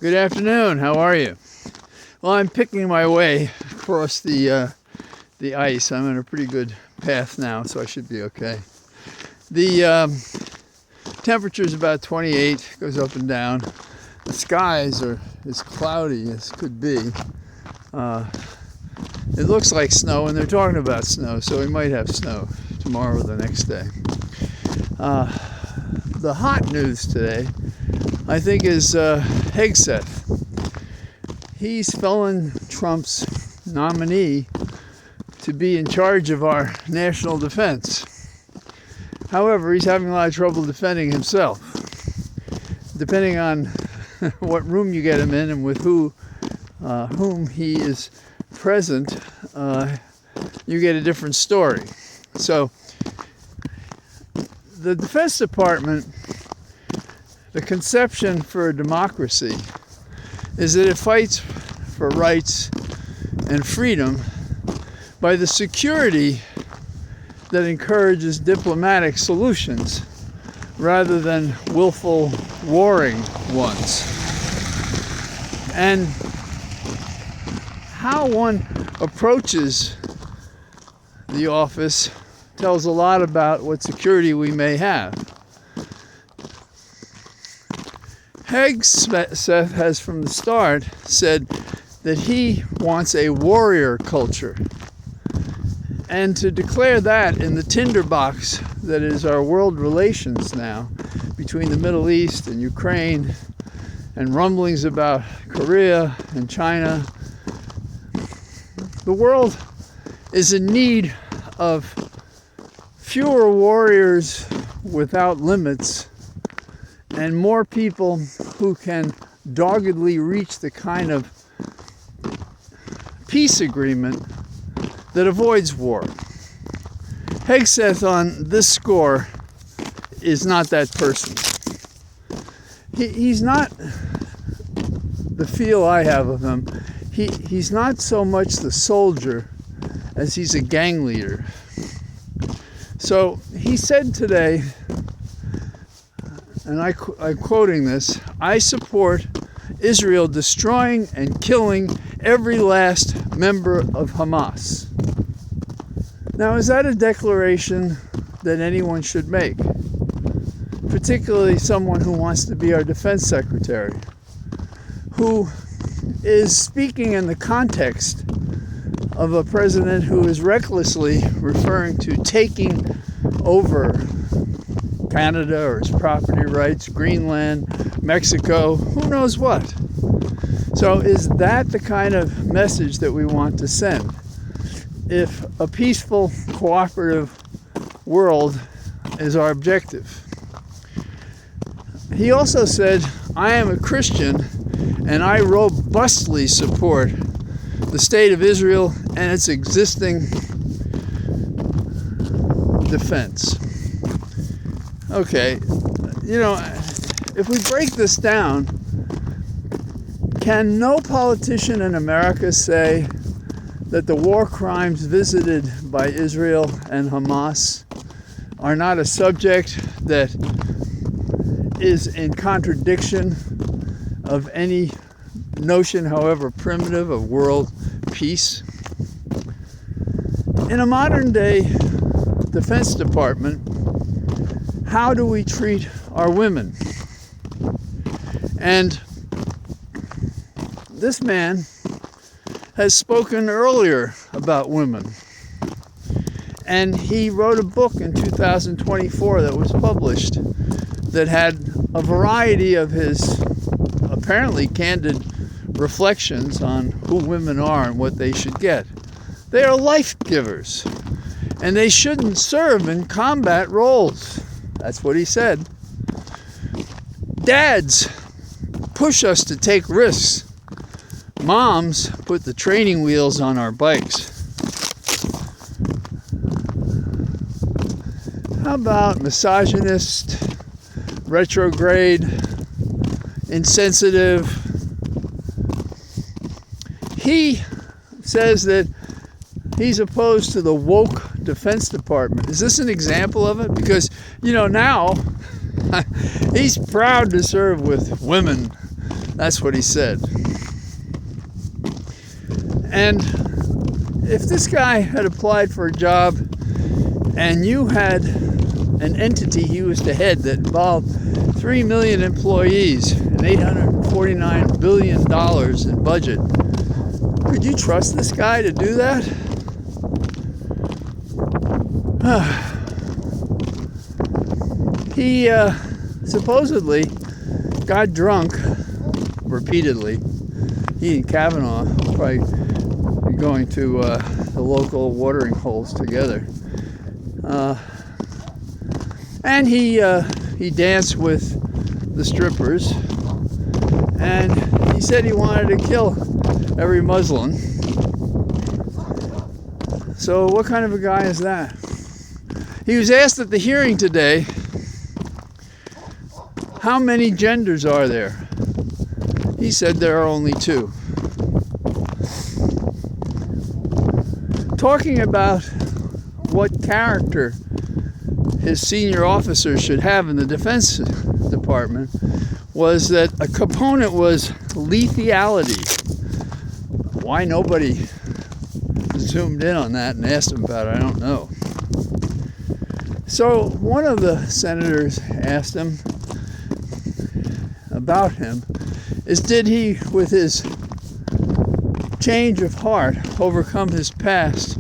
Good afternoon. How are you? Well, I'm picking my way across the ice. I'm on a pretty good path now, so I should be okay. The temperature is about 28, goes up and down. The skies are as cloudy as could be. It looks like snow, and they're talking about snow, so we might have snow tomorrow or the next day. The hot news today, I think, is Hegseth. He's felon Trump's nominee to be in charge of our national defense. However, he's having a lot of trouble defending himself. Depending on what room you get him in and with whom he is present, you get a different story. So, the Defense Department, the conception for a democracy is that it fights for rights and freedom by the security that encourages diplomatic solutions rather than willful warring ones. And how one approaches the office tells a lot about what security we may have. Hegseth has from the start said that he wants a warrior culture. And to declare that in the tinderbox that is our world relations now between the Middle East and Ukraine and rumblings about Korea and China, the world is in need of fewer warriors without limits and more people who can doggedly reach the kind of peace agreement that avoids war. Hegseth on this score is not that person. He's not the feel I have of him. He's not so much the soldier as he's a gang leader. So he said today, and I'm quoting this, "I support Israel destroying and killing every last member of Hamas." Now, is that a declaration that anyone should make? Particularly someone who wants to be our defense secretary, who is speaking in the context of a president who is recklessly referring to taking over Canada or his property rights, Greenland, Mexico, who knows what. So is that the kind of message that we want to send? If a peaceful, cooperative world is our objective. He also said, "I am a Christian and I robustly support the state of Israel and its existing defense." Okay, if we break this down, can no politician in America say that the war crimes visited by Israel and Hamas are not a subject that is in contradiction of any notion, however primitive, of world peace? In a modern day Defense Department, how do we treat our women? And this man has spoken earlier about women. And he wrote a book in 2024 that was published that had a variety of his apparently candid reflections on who women are and what they should get. They are life givers, and they shouldn't serve in combat roles. That's what he said. Dads push us to take risks. Moms put the training wheels on our bikes. How about misogynist, retrograde, insensitive? He says that he's opposed to the woke Defense Department. Is this an example of it? Because, now he's proud to serve with women That's what he said. And if this guy had applied for a job and you had an entity he was the head that involved 3 million employees and $849 billion in budget, could you trust this guy to do that? He supposedly got drunk repeatedly. He and Kavanaugh probably going to the local watering holes together. And he danced with the strippers, and he said he wanted to kill every Muslim. So what kind of a guy is that? He was asked at the hearing today, how many genders are there? He said there are only 2. Talking about what character his senior officers should have in the Defense Department was that a component was lethality. Why nobody zoomed in on that and asked him about it, I don't know. So one of the senators asked him about him is, did he, with his change of heart, overcome his past?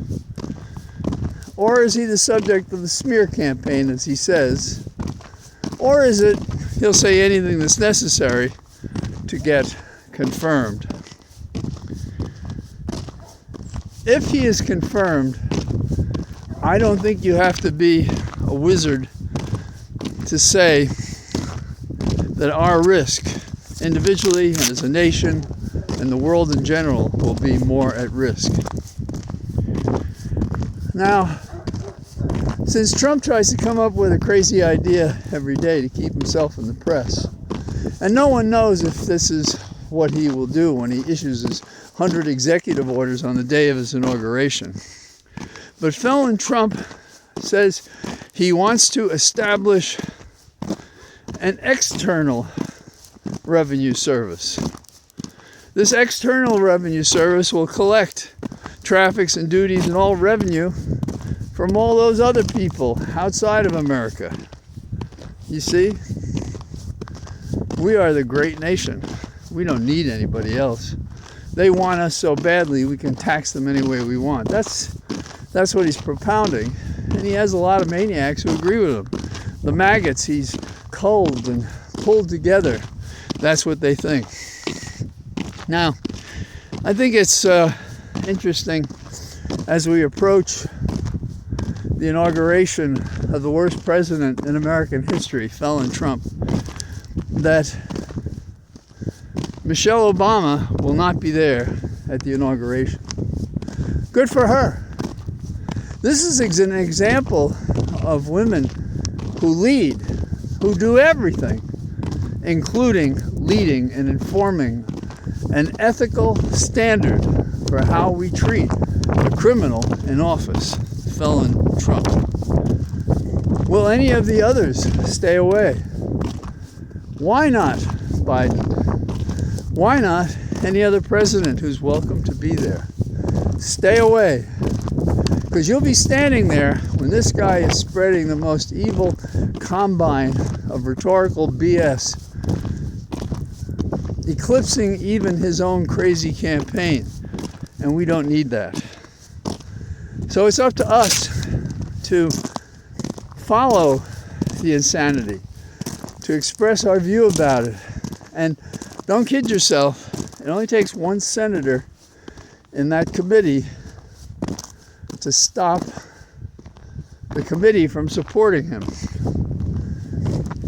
Or is he the subject of the smear campaign, as he says? Or is it he'll say anything that's necessary to get confirmed? If he is confirmed, I don't think you have to be a wizard to say that our risk, individually and as a nation, and the world in general, will be more at risk. Now, since Trump tries to come up with a crazy idea every day to keep himself in the press, and no one knows if this is what he will do when he issues his 100 executive orders on the day of his inauguration. But Felon Trump says he wants to establish an external revenue service. This external revenue service will collect traffics and duties and all revenue from all those other people outside of America. You see, we are the great nation. We don't need anybody else. They want us so badly we can tax them any way we want. That's what he's propounding, and he has a lot of maniacs who agree with him. The maggots he's culled and pulled together, that's what they think. Now, I think it's interesting as we approach the inauguration of the worst president in American history, Felon Trump, that Michelle Obama will not be there at the inauguration. Good for her. This is an example of women who lead, who do everything, including leading and informing an ethical standard for how we treat a criminal in office, Felon Trump. Will any of the others stay away? Why not Biden? Why not any other president who's welcome to be there? Stay away. Because you'll be standing there when this guy is spreading the most evil combine of rhetorical BS, eclipsing even his own crazy campaign. And we don't need that. So it's up to us to follow the insanity, to express our view about it. And don't kid yourself, it only takes one senator in that committee to stop the committee from supporting him.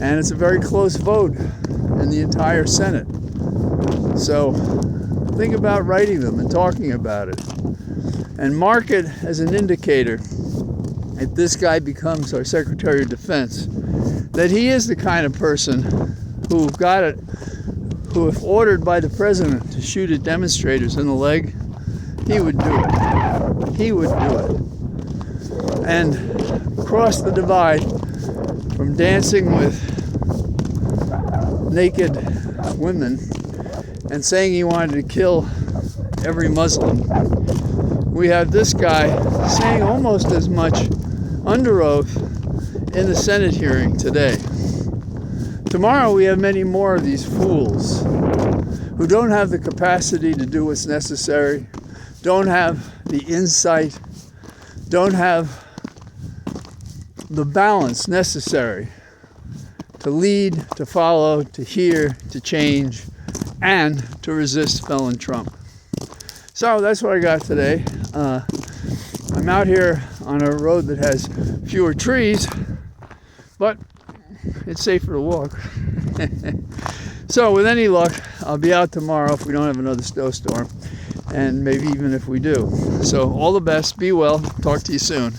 And it's a very close vote in the entire Senate. So think about writing them and talking about it. And mark it as an indicator, if this guy becomes our Secretary of Defense, that he is the kind of person who if ordered by the president to shoot at demonstrators in the leg, he would do it. He would do it. And cross the divide from dancing with naked women and saying he wanted to kill every Muslim. We have this guy saying almost as much under oath in the Senate hearing today. Tomorrow we have many more of these fools who don't have the capacity to do what's necessary, don't have the insight, don't have the balance necessary to lead, to follow, to hear, to change, and to resist felon Trump. So that's what I got today. I'm out here on a road that has fewer trees, but it's safer to walk. So with any luck, I'll be out tomorrow if we don't have another snowstorm, and maybe even if we do. So all the best, be well, talk to you soon.